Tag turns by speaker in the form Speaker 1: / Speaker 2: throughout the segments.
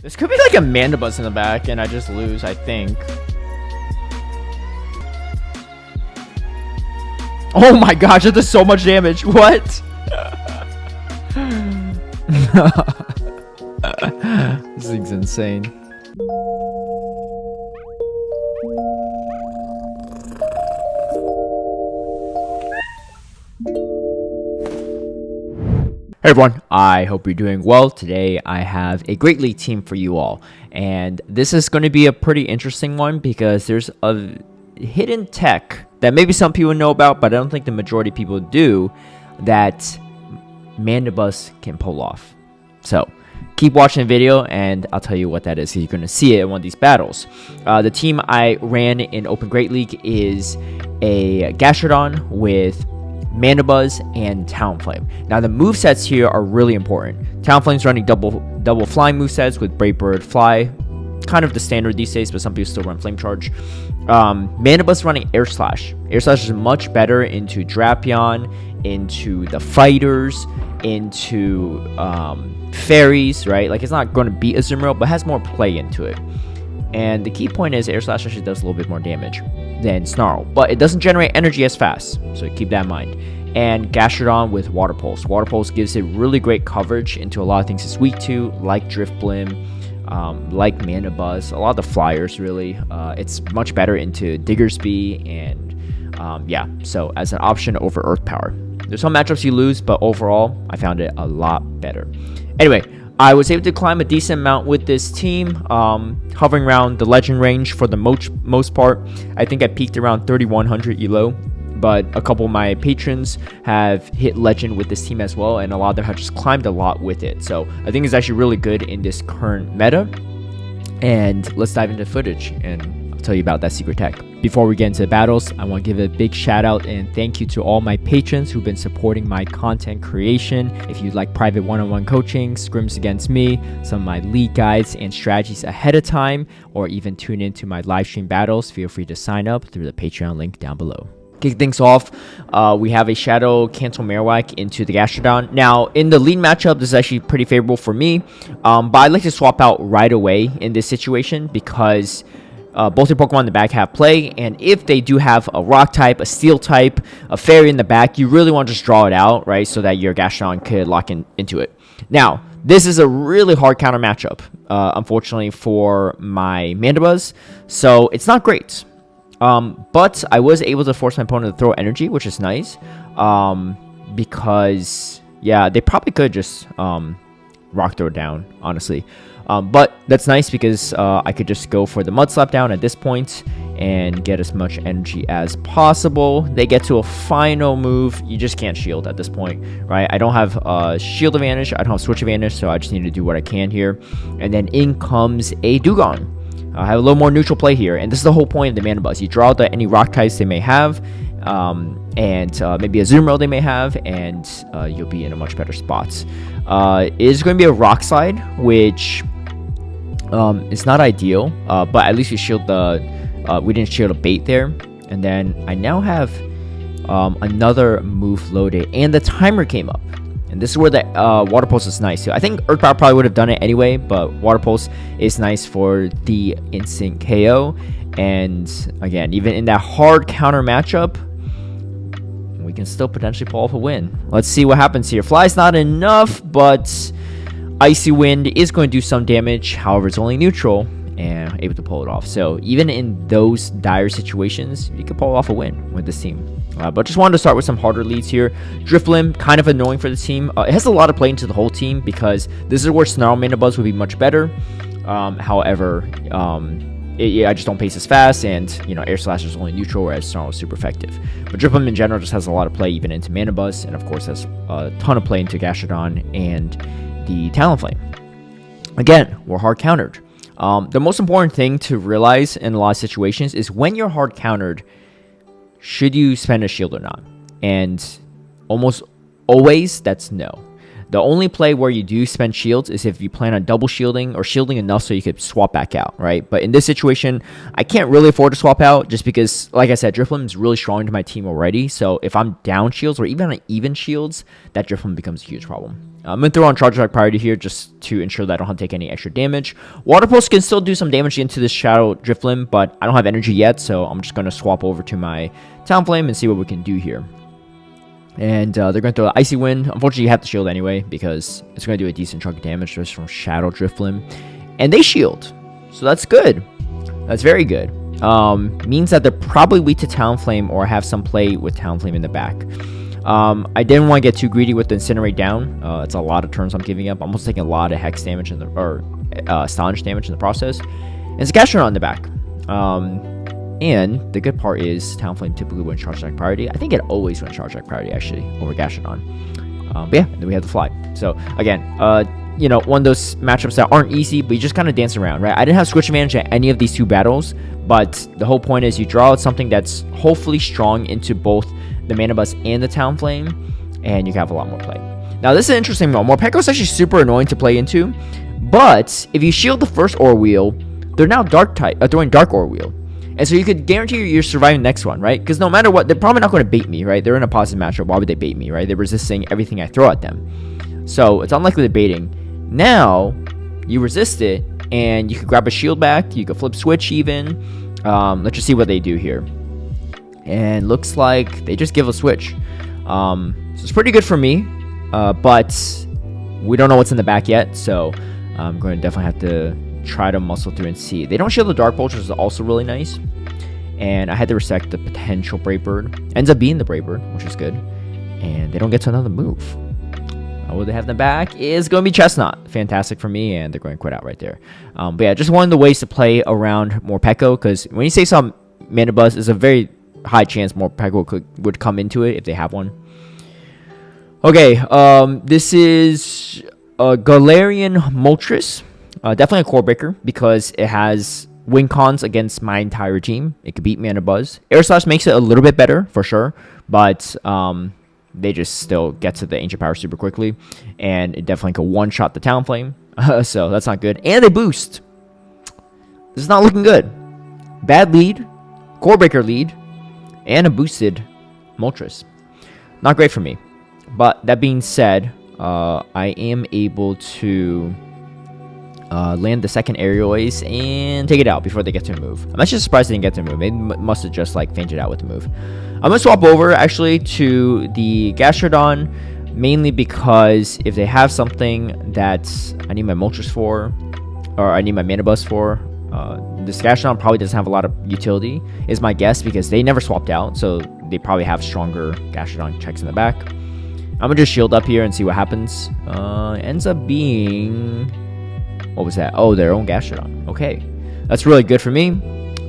Speaker 1: This could be like a Mandibuzz in the back, and I just lose, I think. Oh my gosh, that does so much damage. What? This thing's insane. Hey everyone, I hope you're doing well. Today I have a Great League team for you all, and this is going to be a pretty interesting one because there's a hidden tech that maybe some people know about, but I don't think the majority of people do, that Mandibuzz can pull off. So keep watching the video and I'll tell you what that is. So you're going to see it in one of these battles. The team I ran in Open Great League is a Gastrodon with Mandibuzz and Talonflame. Now the movesets here are really important. Talonflame's running double flying movesets with Brave Bird, Fly, kind of the standard these days, but some people still run Flame Charge. Mandibuzz running Air Slash. Air Slash is much better into Drapion, into the fighters, into fairies, right? Like, it's not going to beat Azumarill, but has more play into it. And the key point is Air Slash actually does a little bit more damage than Snarl, but it doesn't generate energy as fast, so keep that in mind. And Gastrodon with Water Pulse. Water Pulse gives it really great coverage into a lot of things it's weak to, like Drifblim, like Mandibuzz, a lot of the flyers really. It's much better into Diggersby, and yeah, so as an option over Earth Power. There's some matchups you lose, but overall, I found it a lot better. Anyway, I was able to climb a decent amount with this team, hovering around the legend range for the most part. I think I peaked around 3100 elo, but a couple of my patrons have hit legend with this team as well, and a lot of them have just climbed a lot with it. So I think it's actually really good in this current meta. And let's dive into footage and I'll tell you about that secret tech. Before we get into the battles, I want to give a big shout out and thank you to all my patrons who've been supporting my content creation. If you'd like private one-on-one coaching, scrims against me, some of my league guides and strategies ahead of time, or even tune into my live stream battles, feel free to sign up through the Patreon link down below. Kick things off, we have a Shadow Cancel Marowak into the Gastrodon. Now, in the lead matchup, this is actually pretty favorable for me, but I like to swap out right away in this situation because both your Pokemon in the back have play, and if they do have a Rock type, a Steel type, a Fairy in the back, you really want to just draw it out, right, so that your Gastrodon could lock into it. Now, this is a really hard counter matchup, unfortunately, for my Mandibuzz, so it's not great. But I was able to force my opponent to throw energy, which is nice, because, yeah, they probably could just Rock Throw down, honestly. But that's nice because I could just go for the Mud Slap down at this point and get as much energy as possible. They get to a final move. You just can't shield at this point, right? I don't have shield advantage. I don't have switch advantage, so I just need to do what I can here. And then in comes a Dewgong. I have a little more neutral play here, and this is the whole point of the Mandibuzz. You draw out any rock types they may have, and maybe a Azumarill they may have, and you'll be in a much better spot. It is going to be a Rock Slide, which is not ideal, but at least we shield we didn't shield a bait there. And then I now have another move loaded, and the timer came up. And this is where the Water Pulse is nice. So I think Earth Power probably would have done it anyway, but Water Pulse is nice for the instant KO. And again, even in that hard counter matchup, we can still potentially pull off a win. Let's see what happens here. Fly's not enough, but Icy Wind is going to do some damage. However, it's only neutral and able to pull it off. So even in those dire situations, you can pull off a win with this team. But just wanted to start with some harder leads here. Drifblim, kind of annoying for the team. It has a lot of play into the whole team because this is where Snarl Mandibuzz would be much better. However, I just don't pace as fast, and Air Slash is only neutral, whereas Snarl is super effective. But Drifblim in general just has a lot of play even into Mandibuzz, and of course has a ton of play into Gastrodon and the Talonflame. Again, we're hard countered. The most important thing to realize in a lot of situations is when you're hard countered, should you spend a shield or not? And almost always, that's no. The only play where you do spend shields is if you plan on double shielding or shielding enough so you could swap back out, right? But in this situation, I can't really afford to swap out just because, like I said, Drifblim is really strong to my team already. So if I'm down shields or even on even shields, that Drifblim becomes a huge problem. I'm going to throw on Charge Attack priority here just to ensure that I don't have to take any extra damage. Water Pulse can still do some damage into this Shadow Drifblim, but I don't have energy yet, so I'm just going to swap over to my Talonflame and see what we can do here. And they're going to throw the Icy Wind. Unfortunately, you have to shield anyway because it's going to do a decent chunk of damage just from Shadow Drifblim. And they shield, so that's good. That's very good. Means that they're probably weak to Talonflame or have some play with Talonflame in the back. I didn't want to get too greedy with the Incinerate down. It's a lot of turns I'm giving up. I'm almost taking a lot of Hex damage or Astonish damage in the process. And it's a Gastrodon on the back. And the good part is Talonflame typically wins Charge Attack priority. I think it always wins Charge Attack priority actually over Gastrodon. But yeah, and then we have the Fly. So again, you know, one of those matchups that aren't easy, but you just kind of dance around, right? I didn't have switch advantage at any of these two battles, but the whole point is you draw out something that's hopefully strong into both the Mandibuzz and the Talonflame, and you can have a lot more play. Now, this is an interesting one. Morpeko is actually super annoying to play into, but if you shield the first Aura Wheel, they're now Dark type, throwing Dark Aura Wheel. And so you could guarantee you're surviving the next one, right? Because no matter what, they're probably not going to bait me, right? They're in a positive matchup. Why would they bait me, right? They're resisting everything I throw at them. So it's unlikely they're baiting. Now, you resist it, and you could grab a shield back. You could flip switch even. Let's just see what they do here. And looks like they just give a switch. So it's pretty good for me, but we don't know what's in the back yet. So I'm going to definitely have to try to muscle through and see. They don't shield the Dark Bolt, which is also really nice. And I had to respect the potential Brave Bird. Ends up being the Brave Bird, which is good. And they don't get to another move. What they have in the back is going to be Chestnut. Fantastic for me, and they're going to quit out right there. But yeah, just one of the ways to play around Morpeko, because when you say some Mandibuzz, there's a very high chance Morpeko would come into it if they have one. Okay, this is Galarian Moltres. Definitely a core breaker because it has win cons against my entire team. It could beat Mandibuzz. Air Slash makes it a little bit better for sure, but they just still get to the Ancient Power super quickly, and it definitely could one-shot the Talonflame, so that's not good. And they boost. This is not looking good. Bad lead, core breaker lead, and a boosted Moltres. Not great for me. But that being said, I am able to land the second Aerial Ace and take it out before they get to a move. I'm actually surprised they didn't get to a move. They must have just like fainted out with the move. I'm going to swap over actually to the Gastrodon, mainly because if they have something that I need my Moltres for, or I need my Mandibuzz for, this Gastrodon probably doesn't have a lot of utility, is my guess, because they never swapped out, so they probably have stronger Gastrodon checks in the back. I'm going to just shield up here and see what happens. Ends up being... what was that? Oh, their own Gastrodon. Okay. That's really good for me.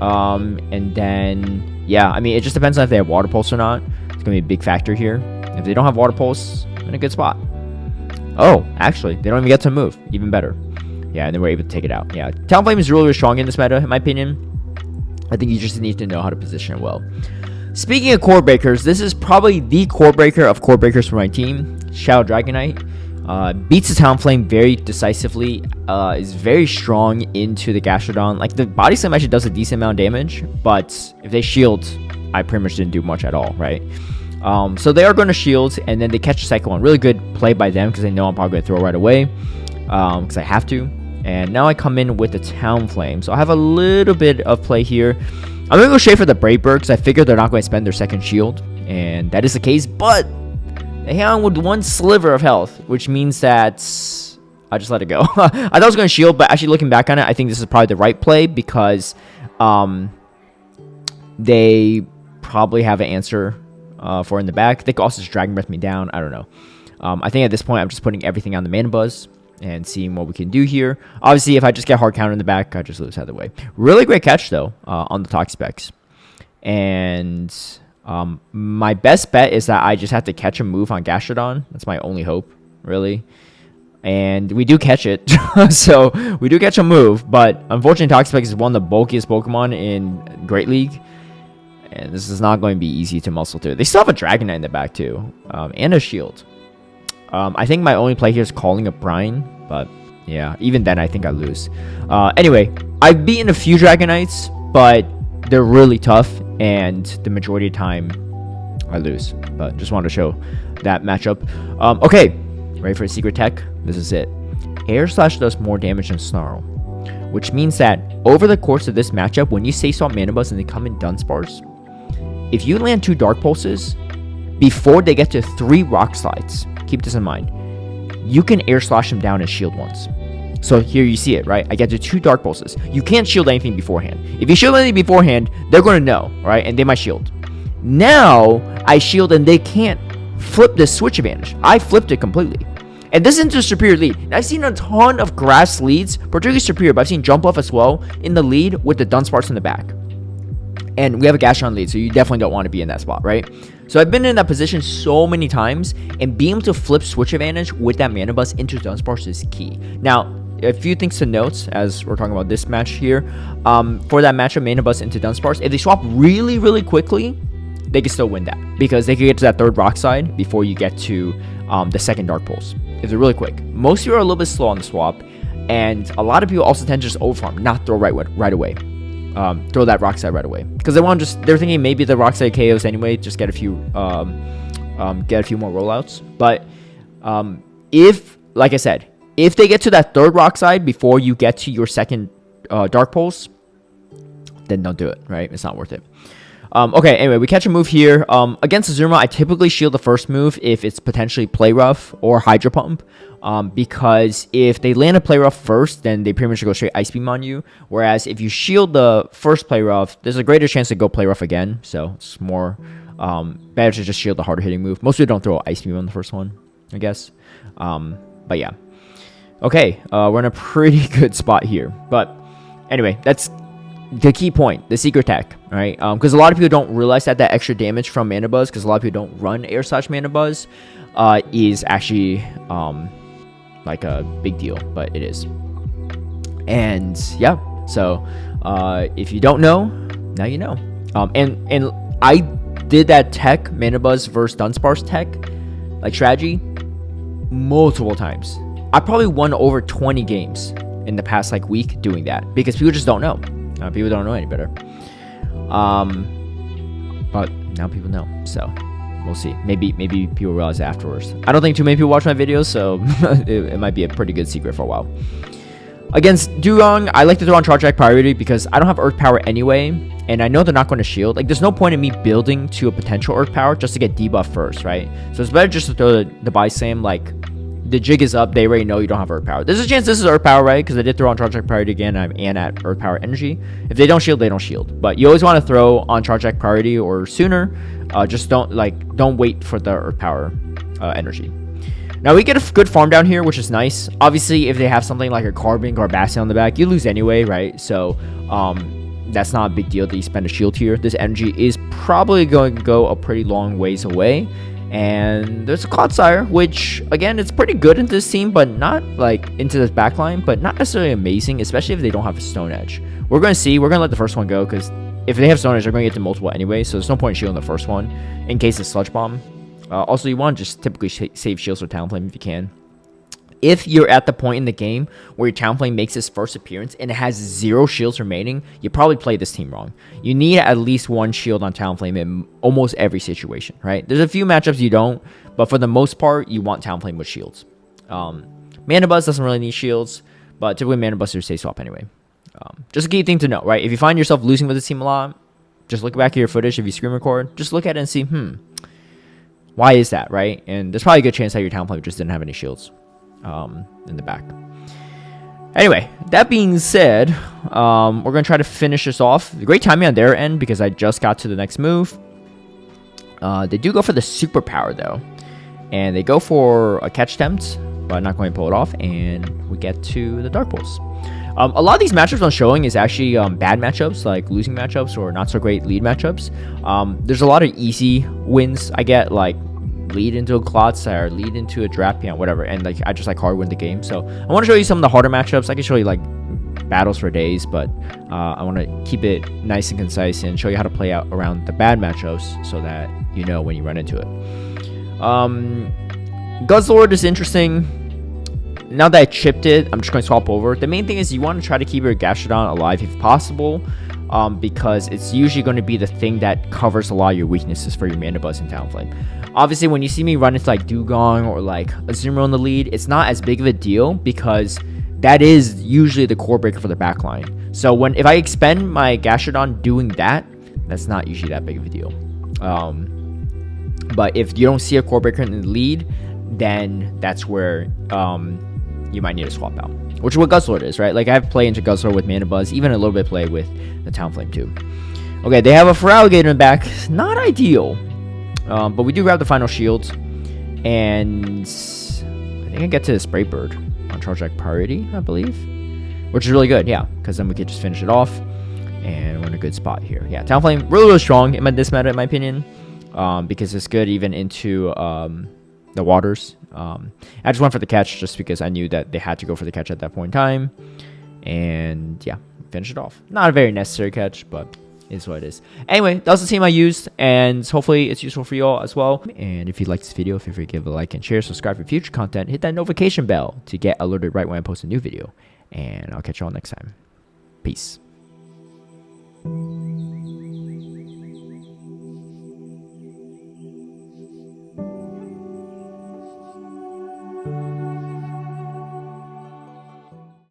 Speaker 1: And then... yeah, I mean, it just depends on if they have Water Pulse or not. It's going to be a big factor here. If they don't have Water Pulse, I'm in a good spot. Oh, actually, they don't even get to move. Even better. Yeah, and then we're able to take it out. Yeah, Talonflame is really, really strong in this meta, in my opinion. I think you just need to know how to position it well. Speaking of core breakers, this is probably the core breaker of core breakers for my team. Shadow Dragonite. Beats the Talonflame very decisively. Is very strong into the Gastrodon. Like, the Body Slam actually does a decent amount of damage, but if they shield, I pretty much didn't do much at all, right? So they are going to shield, and then they catch the second one. Really good play by them, because they know I'm probably going to throw right away, because I have to. And now I come in with the Talonflame, so I have a little bit of play here. I'm going to go straight for the Brave Bird, because I figure they're not going to spend their second shield, and that is the case, but they hang on with one sliver of health, which means that I just let it go. I thought I was going to shield, but actually looking back on it, I think this is probably the right play, because they probably have an answer for in the back. They could also just Dragon Breath me down. I don't know. I think at this point, I'm just putting everything on the Mandibuzz and seeing what we can do here. Obviously, if I just get hard counter in the back, I just lose either way. Really great catch, though, on the Talk Specs. And... my best bet is that I just have to catch a move on Gastrodon. That's my only hope, really. And we do catch it. So we do catch a move, but unfortunately Toxapex is one of the bulkiest Pokemon in Great League. And this is not going to be easy to muscle through. They still have a Dragonite in the back too. And a shield. I think my only play here is calling a Brine, but yeah, even then I think I lose. Anyway, I've beaten a few Dragonites, but they're really tough, and the majority of the time I lose. But just wanted to show that matchup. Okay, Ready for a secret tech? This is it. Air Slash does more damage than Snarl, which means that over the course of this matchup, when you Safe Swap Mandibuzz and they come in Dunsparce, if you land 2 Dark Pulses before they get to 3 Rock Slides, keep this in mind, you can Air Slash them down and shield once. So here you see it, right? I get to 2 Dark Pulses. You can't shield anything beforehand. If you shield anything beforehand, they're going to know, right? And they might shield. Now, I shield and they can't flip this switch advantage. I flipped it completely. And this is into Serperior lead. And I've seen a ton of grass leads, particularly Serperior, but I've seen Jump Off as well in the lead with the Dunsparce in the back. And we have a Gastron lead, so you definitely don't want to be in that spot, right? So I've been in that position so many times, and being able to flip switch advantage with that Mandibuzz into Dunsparce is key. Now, a few things to note as we're talking about this match here. For that matchup, Mandibuzz into Dunsparce, if they swap really, really quickly, they can still win that, because they can get to that 3rd Rock Side before you get to the 2nd Dark Pulse. If they're really quick. Most people are a little bit slow on the swap, and a lot of people also tend to just overfarm, not throw right away. Throw that Rock Side right away, because they're thinking maybe the Rock Side KOs anyway, just get a few more rollouts. But like I said, if they get to that 3rd Rock Side before you get to your 2nd Dark Pulse, then don't do it, right? It's not worth it. Okay, anyway, we catch a move here. Against Azumarill, I typically shield the first move if it's potentially Play Rough or Hydro Pump, because if they land a Play Rough first, then they pretty much go straight Ice Beam on you. Whereas if you shield the first Play Rough, there's a greater chance to go Play Rough again, so it's more better to just shield the harder hitting move. Most people don't throw Ice Beam on the first one, I guess. But yeah. Okay, we're in a pretty good spot here. But anyway, that's the key point, the secret tech, right? Because a lot of people don't realize that extra damage from Mandibuzz, because a lot of people don't run Air Slash Mandibuzz, is actually like a big deal, but it is. And yeah, so if you don't know, now you know. And I did that tech, Mandibuzz versus Dunsparce tech, like strategy, multiple times. I probably won over 20 games in the past like week doing that, because people just don't know. People don't know any better. But now people know, so we'll see. Maybe people realize afterwards. I don't think too many people watch my videos, so it might be a pretty good secret for a while. Against Dewgong, I like to throw on Charge Attack priority because I don't have Earth Power anyway, and I know they're not going to shield. Like, there's no point in me building to a potential Earth Power just to get debuff first, right? So it's better just to throw the Buy Slam, like, the jig is up, they already know you don't have Earth Power. There's a chance this is Earth Power, right? Because I did throw on Charge Attack priority again, and at Earth Power energy. If they don't shield, they don't shield. But you always want to throw on Charge Attack priority or sooner. Just don't wait for the Earth Power energy. Now we get a good farm down here, which is nice. Obviously, if they have something like a Carbink or a Bastion on the back, you lose anyway, right? So that's not a big deal that you spend a shield here. This energy is probably going to go a pretty long ways away. And there's a Clodsire, which, again, it's pretty good into this team, but not, like, into this backline, but not necessarily amazing, especially if they don't have a Stone Edge. We're going to see. We're going to let the first one go, because if they have Stone Edge, they're going to get to multiple anyway, so there's no point in shielding the first one in case it's Sludge Bomb. Also, you want to just typically save shields with Talonflame if you can. If you're at the point in the game where your Talonflame makes its first appearance and it has 0 shields remaining, you probably play this team wrong. You need at least 1 shield on Talonflame in almost every situation, right? There's a few matchups you don't, but for the most part, you want Talonflame with shields. Mandibuzz doesn't really need shields, but typically Mandibuzz are safe swap anyway. Just a key thing to know, right? If you find yourself losing with this team a lot, just look back at your footage. If you screen record, just look at it and see, why is that, right? And there's probably a good chance that your Talonflame just didn't have any shields in the back. Anyway, that being said, we're going to try to finish this off. Great timing on their end because I just got to the next move. They do go for the superpower though, and they go for a catch attempt, but not going to pull it off, and we get to the Dark Pulse. A lot of these matchups I'm showing is actually bad matchups, like losing matchups or not so great lead matchups. There's a lot of easy wins I get, like lead into a Clodsire, lead into a Drapion, whatever, and like I just like hard win the game. So I want to show you some of the harder matchups. I can show you like battles for days, but I want to keep it nice and concise and show you how to play out around the bad matchups so that you know when you run into it. Guzzlord is interesting. Now that I chipped it, I'm just going to swap over. The main thing is you want to try to keep your Gastrodon alive if possible, because it's usually going to be the thing that covers a lot of your weaknesses for your Mandibuzz and Talonflame. Obviously, when you see me run into like Dewgong or like Azumarill in the lead, it's not as big of a deal because that is usually the core breaker for the backline. So if I expend my Gastrodon doing that, that's not usually that big of a deal. But if you don't see a core breaker in the lead, then that's where you might need to swap out, which is what Guzzlord is, right? Like I have play into Guzzlord with Mandibuzz, even a little bit play with the Talonflame too. Okay, they have a Feraligatr in the back. Not ideal. But we do grab the final shield, and I think I get to the Spray Bird on Charge Deck Priority, I believe, which is really good, yeah, because then we could just finish it off, and we're in a good spot here. Yeah, Talonflame really strong in this meta, in my opinion, because it's good even into the waters. I just went for the catch just because I knew that they had to go for the catch at that point in time, and yeah, finish it off. Not a very necessary catch, but is what it is. Anyway, that was the team I used, and hopefully it's useful for you all as well. And if you like this video, feel free to give it a like and share, subscribe for future content, hit that notification bell to get alerted right when I post a new video, and I'll catch you all next time. Peace.